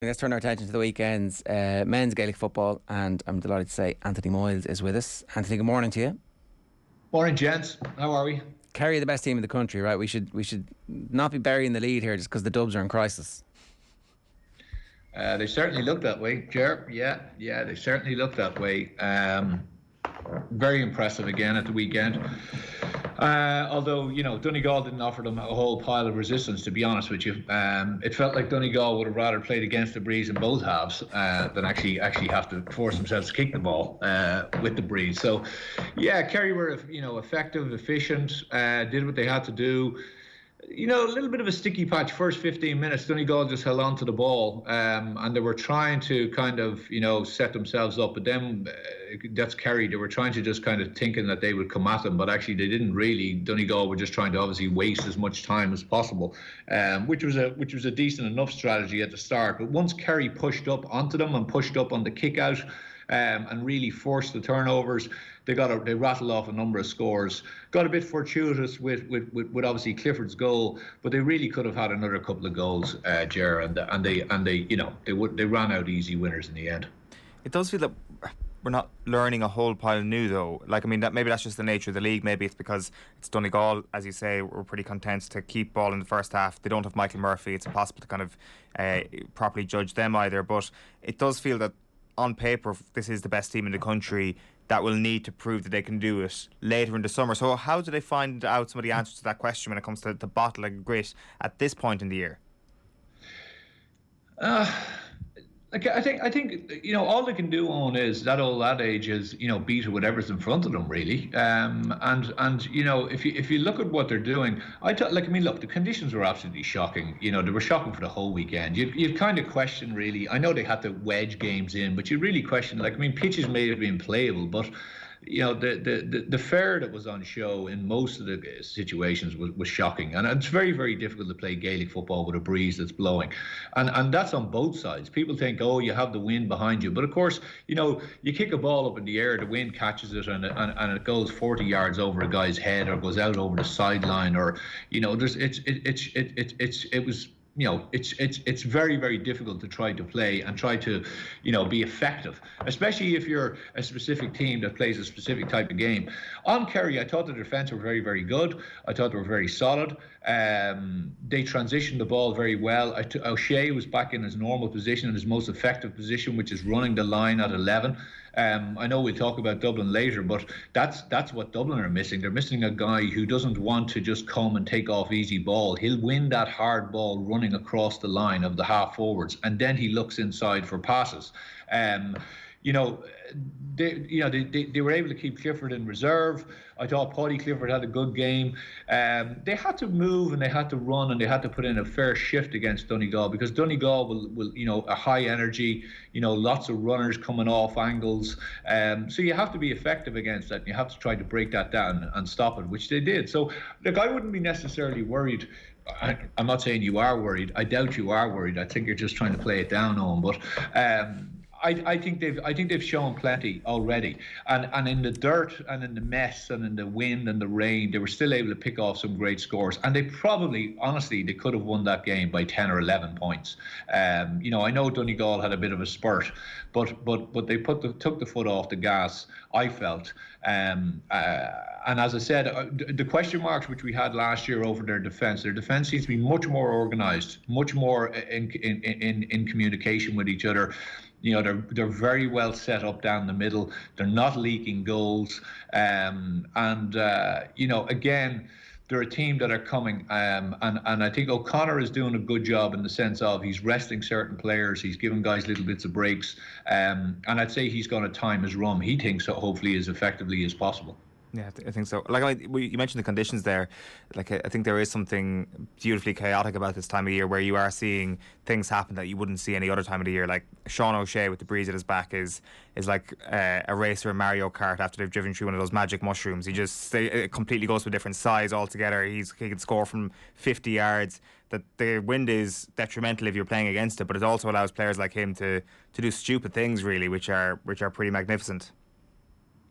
Let's turn our attention to the weekend's men's Gaelic football, and I'm delighted to say Anthony Moyles is with us. Anthony, good morning to you. Morning, gents. How are we? Kerry are the best team in the country, right? We should not be burying the lead here just because the Dubs are in crisis. They certainly look that way, Ger. Yeah, they certainly look that way. Very impressive again at the weekend. Although, Donegal didn't offer them a whole pile of resistance, to be honest with you. It felt like Donegal would have rather played against the breeze in both halves than actually have to force themselves to kick the ball with the breeze. So, yeah, Kerry were, effective, efficient, did what they had to do. A little bit of a sticky patch first 15 minutes. Donegal just held on to the ball, and they were trying to kind of, set themselves up. But then that's Kerry. They were trying to just kind of thinking that they would come at them, but actually they didn't really. Donegal were just trying to obviously waste as much time as possible, which was a decent enough strategy at the start. But once Kerry pushed up onto them and pushed up on the kick out, and really forced the turnovers, they rattled off a number of scores. Got a bit fortuitous with obviously Clifford's goal, but they really could have had another couple of goals, Ger, and they ran out easy winners in the end. It does feel that we're not learning a whole pile new, though. Maybe that's just the nature of the league. Maybe it's because it's Donegal, as you say, we're pretty content to keep ball in the first half. They don't have Michael Murphy. It's impossible to kind of properly judge them either. But it does feel that on paper, this is the best team in the country that will need to prove that they can do it later in the summer. So how do they find out some of the answers to that question when it comes to the bottle and grit at this point in the year? I think all they can do on is that old adage is beat whatever's in front of them, really. If you look at what they're doing, look, the conditions were absolutely shocking. They were shocking for the whole weekend. You'd kind of question, really. I know they had to wedge games in, but you really question, pitches may have been playable, but the fare that was on show in most of the situations was shocking, and it's very, very difficult to play Gaelic football with a breeze that's blowing, and that's on both sides. People think, oh, you have the wind behind you, but of course, you kick a ball up in the air, the wind catches it, and it goes 40 yards over a guy's head, or goes out over the sideline, or it's very, very difficult to try to play and try to, be effective, especially if you're a specific team that plays a specific type of game. On Kerry, I thought the defence were very, very good. I thought they were very solid. They transitioned the ball very well. O'Shea was back in his normal position, in his most effective position, which is running the line at 11. I know we'll talk about Dublin later, but that's what Dublin are missing. They're missing a guy who doesn't want to just come and take off easy ball. He'll win that hard ball running across the line of the half forwards, and then he looks inside for passes. They were able to keep Clifford in reserve. I thought Paddy Clifford had a good game. They had to move and they had to run and they had to put in a fair shift against Donegal, because Donegal will a high energy, lots of runners coming off angles. So you have to be effective against that, and you have to try to break that down and stop it, which they did. So look, I wouldn't be necessarily worried. I'm not saying you are worried. I doubt you are worried. I think you're just trying to play it down on. But I think they've shown plenty already, and in the dirt and in the mess and in the wind and the rain, they were still able to pick off some great scores. And they probably, honestly, they could have won that game by 10 or 11 points. I know Donegal had a bit of a spurt, but they took the foot off the gas, I felt. And as I said, the question marks which we had last year over their defence seems to be much more organised, much more in communication with each other. They're very well set up down the middle. They're not leaking goals, again, they're a team that are coming, and I think O'Connor is doing a good job in the sense of he's resting certain players, he's giving guys little bits of breaks, and I'd say he's going to time his run. He thinks so, hopefully as effectively as possible. Yeah, I think so. You mentioned the conditions there. I think there is something beautifully chaotic about this time of year, where you are seeing things happen that you wouldn't see any other time of the year. Like Sean O'Shea with the breeze at his back is like a racer in Mario Kart after they've driven through one of those magic mushrooms. It completely goes to a different size altogether. He can score from 50 yards. That the wind is detrimental if you're playing against it, but it also allows players like him to do stupid things, really, which are pretty magnificent.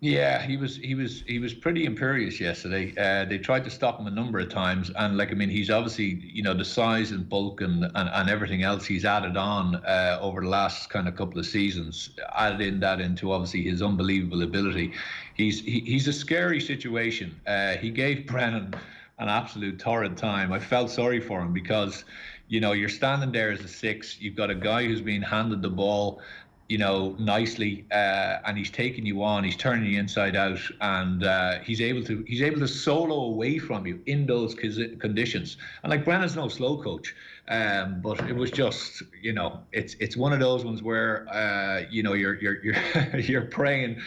Yeah, he was pretty imperious yesterday. They tried to stop him a number of times, and like I mean, he's obviously, the size and bulk and everything else he's added on over the last kind of couple of seasons, added in that into obviously his unbelievable ability. He's a scary situation. He gave Brennan an absolute torrid time. I felt sorry for him because, you're standing there as a six. You've got a guy who's being handed the ball, nicely, and he's taking you on. He's turning you inside out, and he's able to solo away from you in those conditions. And like Brennan's no slow coach, but it was just, it's one of those ones where you're you're praying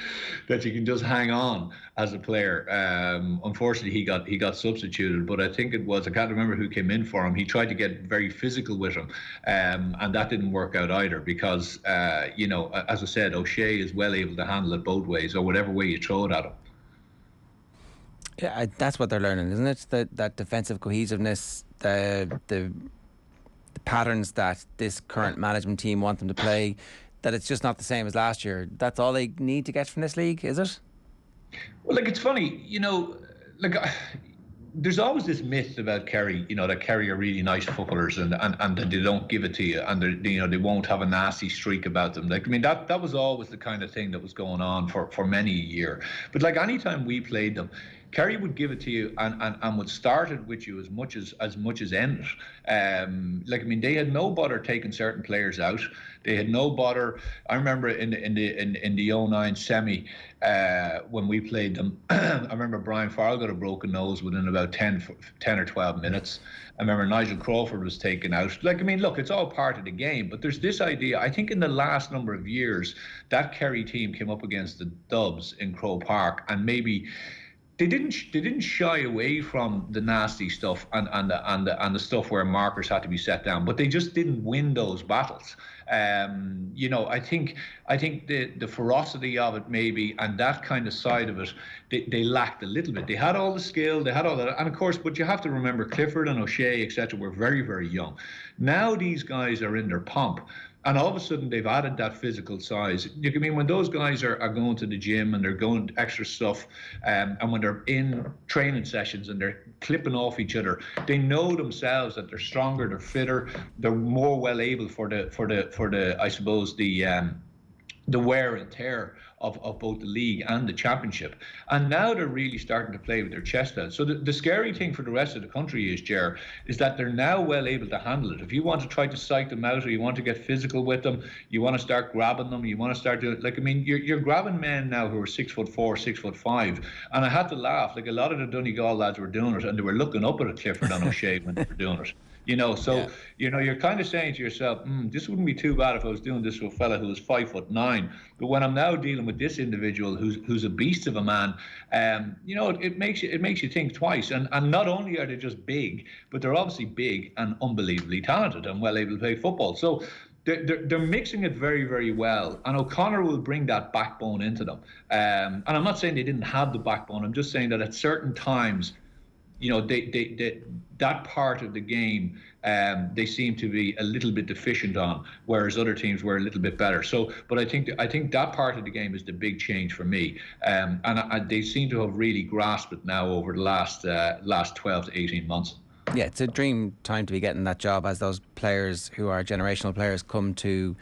that you can just hang on as a player. Unfortunately, he got substituted, but I think I can't remember who came in for him. He tried to get very physical with him, and that didn't work out either because as I said, O'Shea is well able to handle it both ways or whatever way you throw it at him. Yeah, that's what they're learning, isn't it? That defensive cohesiveness, the patterns that this current management team want them to play, that it's just not the same as last year. That's all they need to get from this league, is it? Well, it's funny, there's always this myth about Kerry, that Kerry are really nice footballers and that they don't give it to you, and they won't have a nasty streak about them. That was always the kind of thing that was going on for many a year. But anytime we played them, Kerry would give it to you and would start it with you as much as end it. They had no bother taking certain players out. They had no bother. I remember in the 09 semi when we played them, I remember Brian Farrell got a broken nose within about 10 or 12 minutes. I remember Nigel Crawford was taken out. Look, it's all part of the game, but there's this idea. I think in the last number of years, that Kerry team came up against the Dubs in Croke Park, and maybe they didn't shy away from the nasty stuff and the stuff where markers had to be set down, but they just didn't win those battles. I think the ferocity of it maybe, and that kind of side of it, they lacked a little bit. They had all the skill, they had all that, and of course, but you have to remember Clifford and O'Shea, etc., were very, very young. Now these guys are in their pomp. And all of a sudden, they've added that physical size. When those guys are going to the gym and they're going extra stuff, and when they're in training sessions and they're clipping off each other, they know themselves that they're stronger, they're fitter, they're more well able for the I suppose the wear and tear of both the league and the championship. And now they're really starting to play with their chest out. So the scary thing for the rest of the country is that they're now well able to handle it. If you want to try to psych them out, or you want to get physical with them, you want to start grabbing them, you want to start doing you're grabbing men now who are 6'4", 6'5", and I had to laugh. A lot of the Donegal lads were doing it, and they were looking up at a Clifford and O'Shea when they were doing it. You're kind of saying to yourself, this wouldn't be too bad if I was doing this to a fella who was 5'9". But when I'm now dealing with this individual who's a beast of a man, it makes you think twice. And not only are they just big, but they're obviously big and unbelievably talented and well able to play football. So they're mixing it very, very well, and O'Connor will bring that backbone into them. And I'm not saying they didn't have the backbone. I'm just saying that at certain times, that part of the game, they seem to be a little bit deficient on, whereas other teams were a little bit better. So, but I think that part of the game is the big change for me, and they seem to have really grasped it now over the last 12 to 18 months. Yeah, it's a dream time to be getting that job as those players who are generational players come to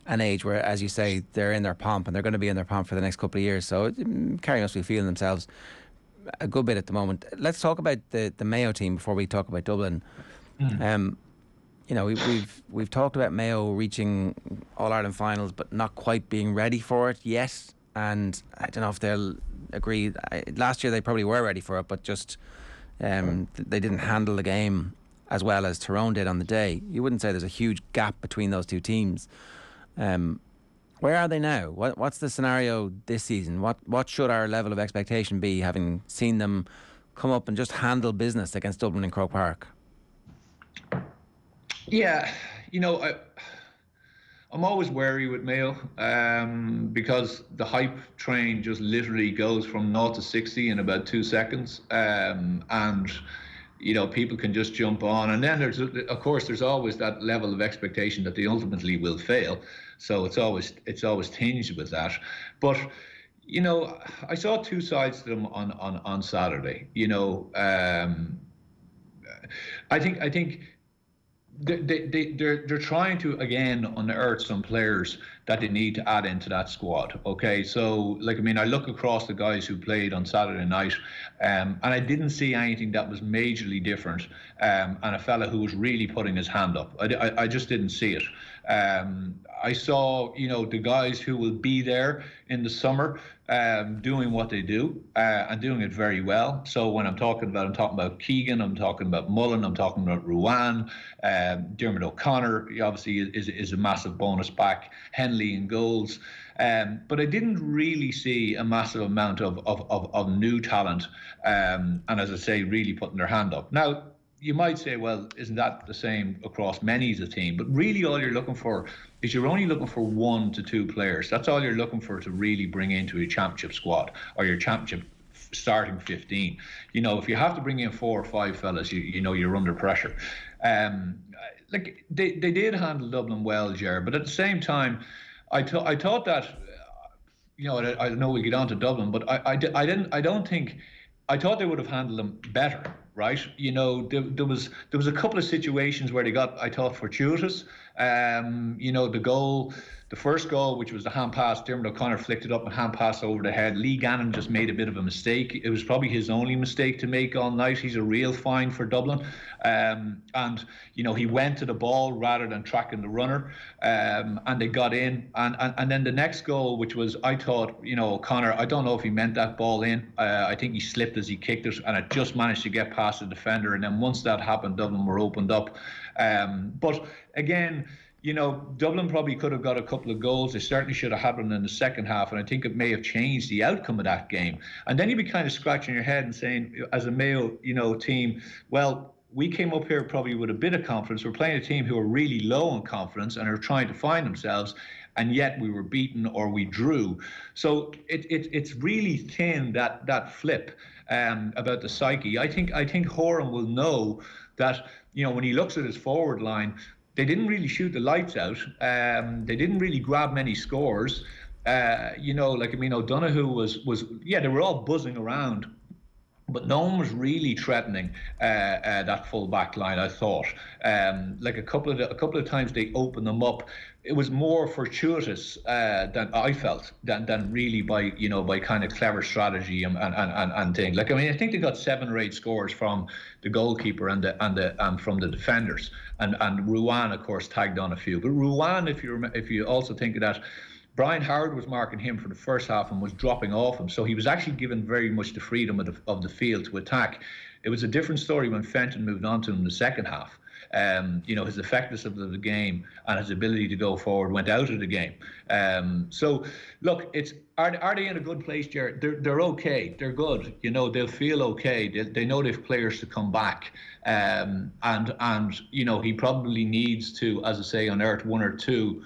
an age where, as you say, they're in their pomp, and they're going to be in their pomp for the next couple of years. So Kerry must be feeling themselves a good bit at the moment. Let's talk about the Mayo team before we talk about Dublin. We've talked about Mayo reaching All-Ireland finals but not quite being ready for it yet, and I don't know if they'll agree. Last year they probably were ready for it, but just they didn't handle the game as well as Tyrone did on the day. You wouldn't say there's a huge gap between those two teams. Where are they now? What's the scenario this season? What should our level of expectation be, having seen them come up and just handle business against Dublin in Croke Park? Yeah, I'm always wary with Mayo because the hype train just literally goes from 0 to 60 in about 2 seconds, and people can just jump on, and then there's always that level of expectation that they ultimately will fail. So it's always tinged with that. But I saw two sides to them on Saturday. I think they're trying to again unearth some players that they need to add into that squad. Okay, so I look across the guys who played on Saturday night, and I didn't see anything that was majorly different. And a fella who was really putting his hand up, I just didn't see it. I saw, the guys who will be there in the summer, doing what they do, and doing it very well. So when I'm talking about Keegan, I'm talking about Mullen, I'm talking about Ruan, Dermot O'Connor, he obviously is a massive bonus back, Henley in goals. But I didn't really see a massive amount of new talent, and as I say, really putting their hand up. Now, you might say, well, isn't that the same across many as a team? But really all you're looking for is you're only looking for 1 to 2 players. That's all you're looking for to really bring into a championship squad or your championship starting 15. If you have to bring in 4 or 5 fellas, you're under pressure. They did handle Dublin well, Ger, but at the same time, I thought that, I know we get on to Dublin, but I thought they would have handled them better, right? There was a couple of situations where they got, I thought, fortuitous. The first goal, which was the hand pass, Dermot O'Connor flicked it up and hand pass over the head. Lee Gannon just made a bit of a mistake. It was probably his only mistake to make all night. He's a real find for Dublin. And he went to the ball rather than tracking the runner, and they got in. And then the next goal, which was, I thought, O'Connor, I don't know if he meant that ball in. I think he slipped as he kicked it, and it just managed to get past the defender. And then once that happened, Dublin were opened up. But again, Dublin probably could have got a couple of goals. They certainly should have had them in the second half, and I think it may have changed the outcome of that game. And then you'd be kind of scratching your head and saying, as a Mayo, team, well, we came up here probably with a bit of confidence. We're playing a team who are really low on confidence and are trying to find themselves, and yet we were beaten or we drew. So it's really thin, that flip about the psyche. I think Horan will know that, when he looks at his forward line, they didn't really shoot the lights out. They didn't really grab many scores. O'Donoghue was they were all buzzing around, but no one was really threatening that full back line, I thought. A couple of times they opened them up. It was more fortuitous than I felt than really by kind of clever strategy and things. I think they got 7 or 8 scores from the goalkeeper and from the defenders, and Ruan of course tagged on a few. But Ruan, if you also think of that, Brian Howard was marking him for the first half and was dropping off him, so he was actually given very much the freedom of the field to attack. It was a different story when Fenton moved on to him in the second half. His effectiveness of the game and his ability to go forward went out of the game. So look, are they in a good place, Jared? They're okay. They're good. They'll feel okay. They know they've players to come back. And he probably needs to, as I say, unearth 1 or 2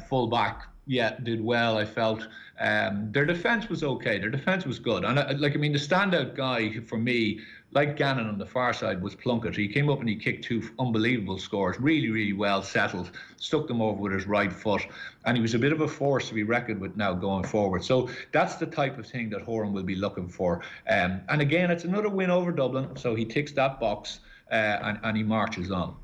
full back. Yeah, did well, I felt. Their defence was okay. Their defence was good. And the standout guy for me, like Gannon on the far side, was Plunkett. He came up and he kicked 2 unbelievable scores, really, really well settled, stuck them over with his right foot, and he was a bit of a force to be reckoned with now going forward. So that's the type of thing that Horan will be looking for. And again, it's another win over Dublin, so he ticks that box, and he marches on.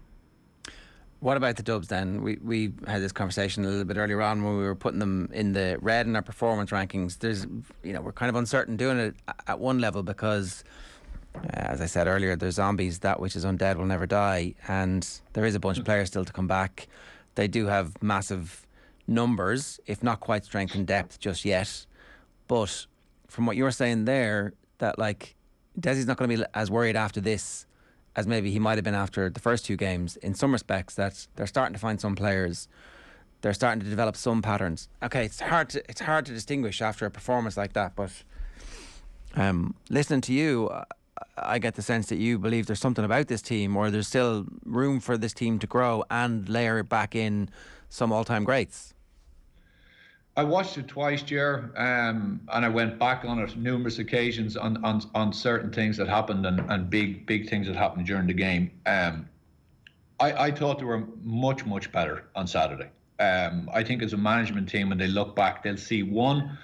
What about the Dubs then? We had this conversation a little bit earlier on when we were putting them in the red in our performance rankings. There's, we're kind of uncertain doing it at one level because, as I said earlier, there's zombies. That which is undead will never die, and there is a bunch of players still to come back. They do have massive numbers, if not quite strength and depth just yet. But from what you're saying there, that Desi's not going to be as worried after this as maybe he might have been after the first 2 games, in some respects, that they're starting to find some players, they're starting to develop some patterns. Okay, it's hard to distinguish after a performance like that, but listening to you, I get the sense that you believe there's something about this team, or there's still room for this team to grow and layer back in some all-time greats. I watched it twice, Ger, and I went back on it numerous occasions on certain things that happened and big things that happened during the game. I thought they were much better on Saturday. I think as a management team, when they look back, they'll see, one,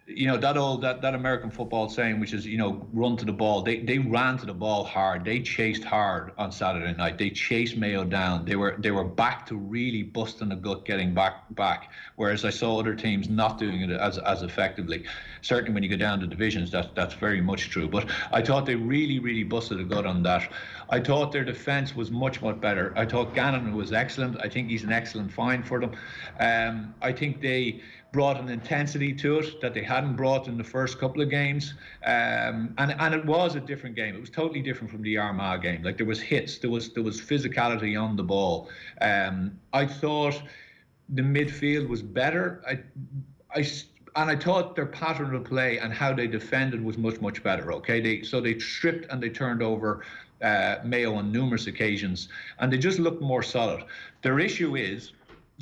that American football saying, which is, run to the ball. They ran to the ball hard. They chased hard on Saturday night. They chased Mayo down. They were back to really busting the gut, getting back. Whereas I saw other teams not doing it as effectively. Certainly when you go down to divisions, that's very much true. But I thought they really, really busted the gut on that. I thought their defence was much, much better. I thought Gannon was excellent. I think he's an excellent find for them. I think they brought an intensity to it that they hadn't brought in the first couple of games, and it was a different game. It was totally different from the Armagh game. Like, there was hits, there was physicality on the ball. I thought the midfield was better. I thought their pattern of play and how they defended was much, much better. Okay, they stripped and they turned over Mayo on numerous occasions, and they just looked more solid. Their issue is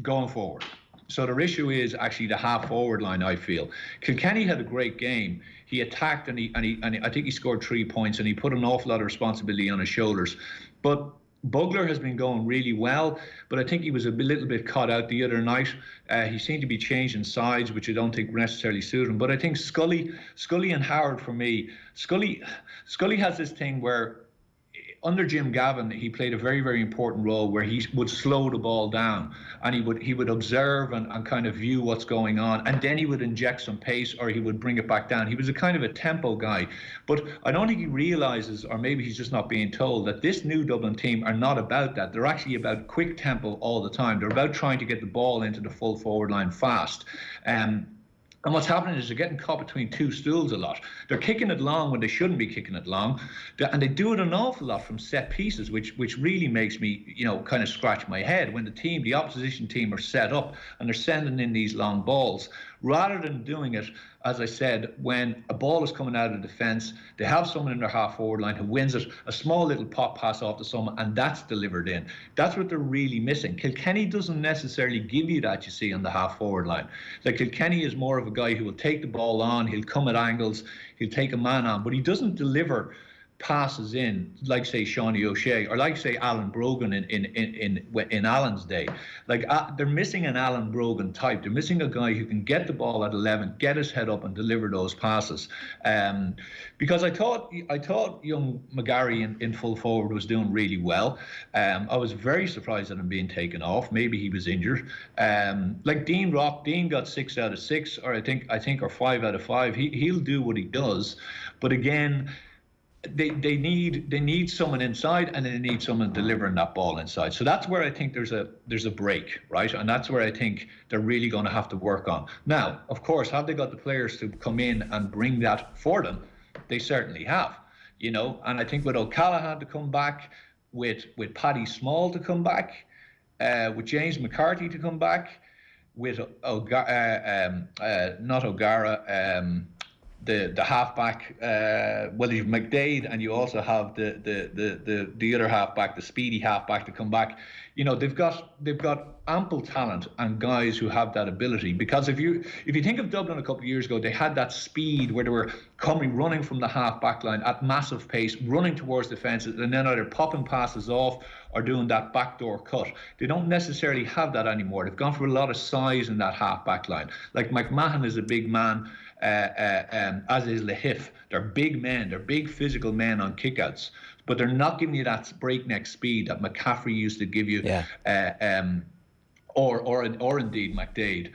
going forward. So their issue is actually the half-forward line, I feel. Kilkenny had a great game. He attacked and I think he scored 3 points, and he put an awful lot of responsibility on his shoulders. But Bugler has been going really well, but I think he was a little bit caught out the other night. He seemed to be changing sides, which I don't think necessarily suited him. But I think Scully and Howard, for me, Scully has this thing where, under Jim Gavin, he played a very, very important role where he would slow the ball down, and he would observe and kind of view what's going on, and then he would inject some pace, or he would bring it back down. He was a kind of a tempo guy, but I don't think he realises, or maybe he's just not being told, that this new Dublin team are not about that. They're actually about quick tempo all the time. They're about trying to get the ball into the full forward line fast. And what's happening is they're getting caught between two stools a lot. They're kicking it long when they shouldn't be kicking it long. And they do it an awful lot from set pieces, which really makes me, kind of scratch my head when the opposition team are set up and they're sending in these long balls. Rather than doing it, as I said, when a ball is coming out of defence, they have someone in their half-forward line who wins it, a small little pop pass off to someone, and that's delivered in. That's what they're really missing. Kilkenny doesn't necessarily give you that, you see, on the half-forward line. Like, Kilkenny is more of a guy who will take the ball on, he'll come at angles, he'll take a man on, but he doesn't deliver passes in, like, say, Shawnee O'Shea, or like, say, Alan Brogan in Alan's day. Like, they're missing an Alan Brogan type. They're missing a guy who can get the ball at 11, get his head up and deliver those passes. Because I thought young McGarry in full forward was doing really well. I was very surprised at him being taken off. Maybe he was injured. Like Dean got 6 out of 6, or I think or 5 out of 5. He'll do what he does, but again, they need someone inside, and they need someone delivering that ball inside. So that's where I think there's a break, right? And that's where I think they're really going to have to work on. Now, of course, have they got the players to come in and bring that for them? They certainly have, and I think with O'Callaghan to come back, with Paddy Small to come back, with James McCarthy to come back, with not O'Gara, the halfback, well, you've McDade, and you also have the other halfback, the speedy halfback, to come back. They've got ample talent and guys who have that ability. Because if you think of Dublin a couple of years ago, they had that speed where they were running from the half-back line at massive pace, running towards defences, and then either popping passes off or doing that backdoor cut. They don't necessarily have that anymore. They've gone for a lot of size in that half-back line. Like, McMahon is a big man, as is Lahif. They're big men. They're big physical men on kickouts, but they're not giving you that breakneck speed that McCaffrey used to give you, or indeed McDade.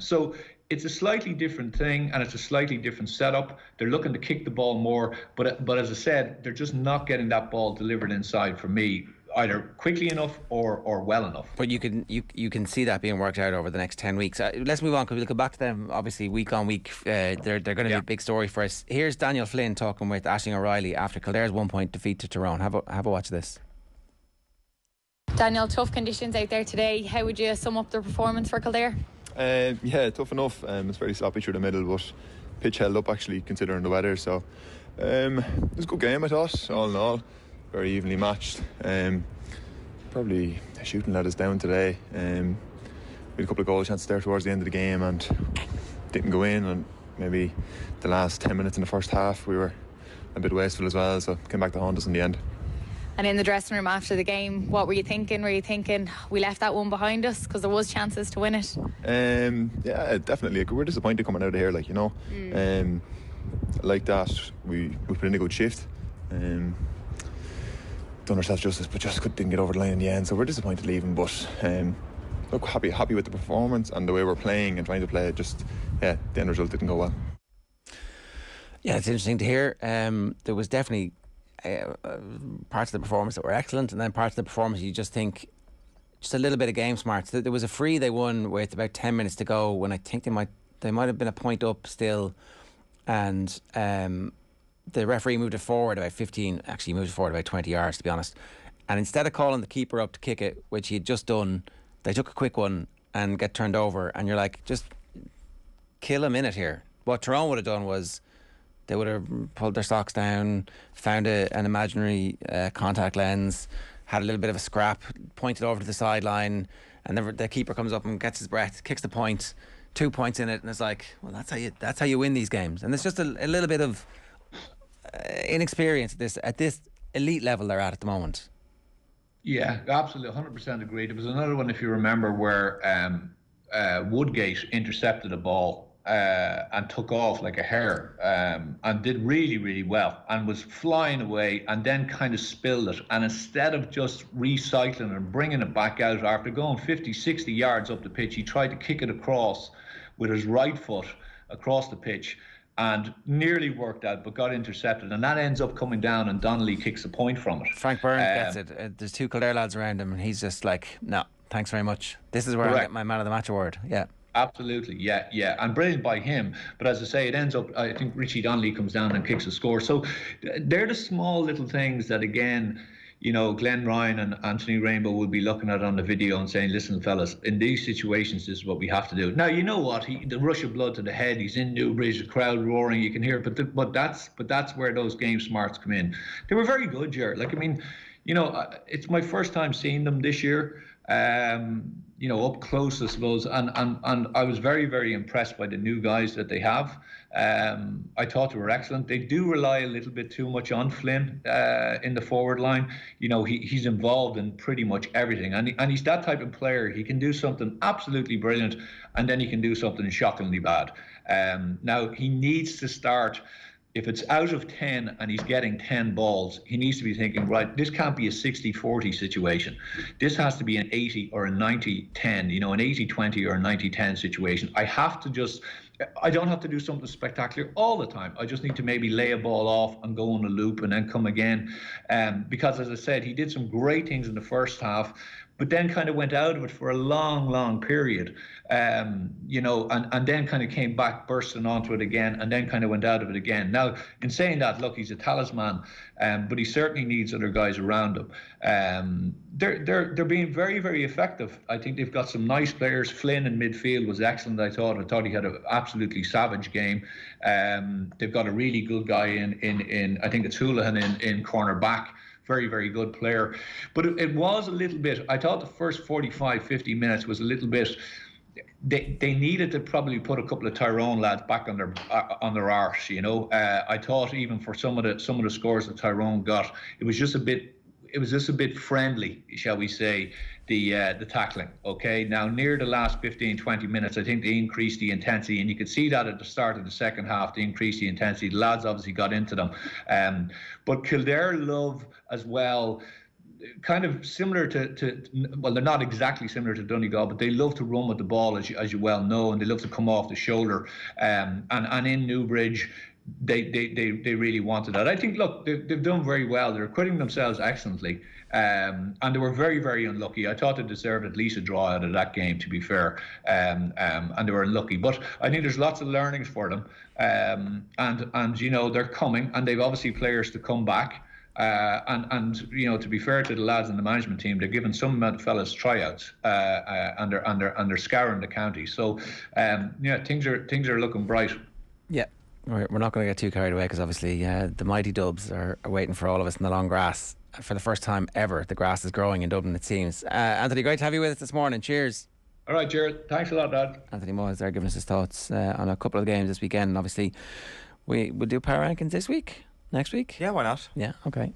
So it's a slightly different thing, and it's a slightly different setup. They're looking to kick the ball more, but as I said, they're just not getting that ball delivered inside for me, either quickly enough or well enough. But you can see that being worked out over the next 10 weeks. Let's move on, because we'll come back to them obviously week on week. They're going to be a big story for us. Here's Daniel Flynn talking with Aisling O'Reilly after Kildare's 1-point defeat to Tyrone. Have a watch of this. Daniel, tough conditions out there today. How would you sum up the performance for Kildare? Tough enough. It's very sloppy through the middle, but pitch held up actually considering the weather. So it was a good game, I thought, all in all. Very evenly matched. Probably shooting let us down today. We had a couple of goal chances there towards the end of the game and didn't go in, and maybe the last 10 minutes in the first half we were a bit wasteful as well, so came back to haunt us in the end. And in the dressing room after the game, what were you thinking? Were you thinking we left that one behind us because there was chances to win it? Yeah, definitely. We're disappointed coming out of here, like, you know. Like that, we put in a good shift. Done ourselves justice, but just didn't get over the line in the end. So we're disappointed leaving, but look, happy with the performance and the way we're playing and trying to play. Just the end result didn't go well. Yeah, it's interesting to hear. There was definitely parts of the performance that were excellent, and then parts of the performance you just think just a little bit of game smarts. There was a free they won with about 10 minutes to go when I think they might have been a point up still, and the referee moved it forward about 15. Actually, moved it forward about 20 yards, to be honest. And instead of calling the keeper up to kick it, which he had just done, they took a quick one and get turned over. And you're like, just kill a minute here. What Tyrone would have done was they would have pulled their socks down, found an imaginary contact lens, had a little bit of a scrap, pointed over to the sideline, and the keeper comes up and gets his breath, kicks the point, 2 points in it, and it's like, well, that's how you win these games. And it's just a little bit of inexperience at this elite level they're at the moment. Yeah, absolutely, 100% agree. There was another one, if you remember, where Woodgate intercepted a ball and took off like a hare and did really, really well and was flying away and then kind of spilled it. And instead of just recycling and bringing it back out after going 50, 60 yards up the pitch, he tried to kick it across with his right foot across the pitch and nearly worked out but got intercepted, and that ends up coming down and Donnelly kicks a point from it. Frank Byrne gets it. There's two Kildare lads around him and he's just like, no, thanks very much. This is where I get my man of the match award. Yeah. Absolutely, yeah, and brilliant by him. But as I say, it ends up, I think Richie Donnelly comes down and kicks a score. So they're the small little things that, again, you know, Glenn Ryan and Anthony Rainbow will be looking at on the video and saying, listen, fellas, in these situations, this is what we have to do. Now, you know what? The rush of blood to the head, he's in Newbridge, the crowd roaring, you can hear it. But that's where those game smarts come in. They were very good, Jared. Like, I mean, you know, it's my first time seeing them this year. You know, up close, I suppose, and I was very, very impressed by the new guys that they have. I thought they were excellent. They do rely a little bit too much on Flynn in the forward line. You know, he's involved in pretty much everything, and he's that type of player. He can do something absolutely brilliant, and then he can do something shockingly bad. Now, he needs to start. If it's out of 10 and he's getting 10 balls, he needs to be thinking, right, this can't be a 60-40 situation. This has to be an 80 or a 90-10, you know, an 80-20 or a 90-10 situation. I don't have to do something spectacular all the time. I just need to maybe lay a ball off and go on a loop and then come again. Because, as I said, he did some great things in the first half, but then kind of went out of it for a long, long period, you know, and then kind of came back bursting onto it again and then kind of went out of it again. Now, in saying that, look, he's a talisman, but he certainly needs other guys around him. They're being very, very effective. I think they've got some nice players. Flynn in midfield was excellent, I thought. I thought he had an absolutely savage game. They've got a really good guy in I think it's Houlihan in corner back. Very, very good player. But it was a little bit, I thought the first 45, 50 minutes was a little bit, they needed to probably put a couple of Tyrone lads back on their arse, you know. I thought even for some of the scores that Tyrone got, it was just a bit friendly, shall we say, the tackling. Okay, now near the last 15, 20 minutes, I think they increased the intensity, and you could see that at the start of the second half, they increased the intensity. The lads obviously got into them. But Kildare love as well, kind of similar to well, they're not exactly similar to Donegal, but they love to run with the ball, as you well know, and they love to come off the shoulder. And in Newbridge, they really wanted that. I think, look, they've done very well. They're acquitting themselves excellently. And they were very, very unlucky. I thought they deserved at least a draw out of that game, to be fair. And they were unlucky. But I think there's lots of learnings for them. And you know, they're coming, and they've obviously players to come back. And you know, to be fair to the lads in the management team, they're giving some amount of fellas tryouts, and they're scouring the county. So yeah, things are looking bright. Yeah, we're not going to get too carried away, because obviously the mighty Dubs are waiting for all of us in the long grass. For the first time ever, the grass is growing in Dublin, it seems. Anthony, great to have you with us this morning. Cheers. All right, Jared. Thanks a lot, Dad. Anthony Moyles there giving us his thoughts on a couple of games this weekend. Obviously, we'll do power rankings this week, next week. Yeah, why not? Yeah, okay.